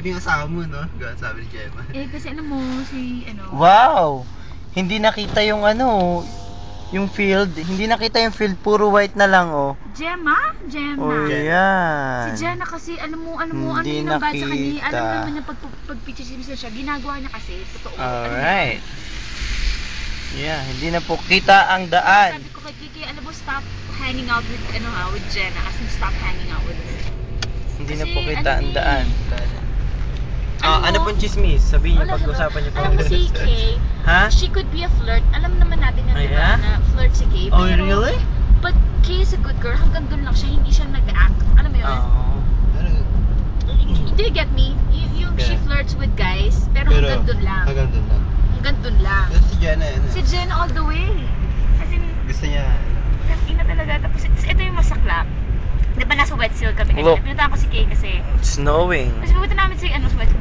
Yung asawa mo, no? Sabi ni Gemma. Kasi alam mo, si Wow! Hindi nakita yung yung field. Hindi nakita yung field, puro white na lang, oh. Gemma? Oh, yan. Si Jenna kasi, alam mo, ano Hindi yun ang bad sa kanya. nakita. Alam naman niya pag-picture siya, ginagawa niya kasi, totoo. Alright. Yeah, hindi na po kita ang daan. Sabi ko kay Kiki, alam mo, stop hanging out with, with Jenna. Kasi stop hanging out with her. Hindi na Kasi, po kita ang daan. Ano pong chismis? Sabihin niyo, Wala, pag-usapan niyo po. alam mo si Kay, Ha? she could be a flirt. Alam naman natin yan, diba, yeah? na flirt si Kay. Oh, Pero, really? But Kay is a good girl. Hanggang dun lang siya, hindi siya nag-act. Alam mo yun? Oh. Do you get me? She flirts with guys, pero hanggang dun lang. Hanggang dun lang. Hanggang dun lang. Pero si Jenna, Si Jenna all the way. As in, gusto niya. ina talaga. Tapos ito yung masaklap. Di ba nasa Wetzel kami kanina? Look. Pinuntahan ko si Kay kasi. It's snowing. Tapos pupunta namin sa sa Wetzel.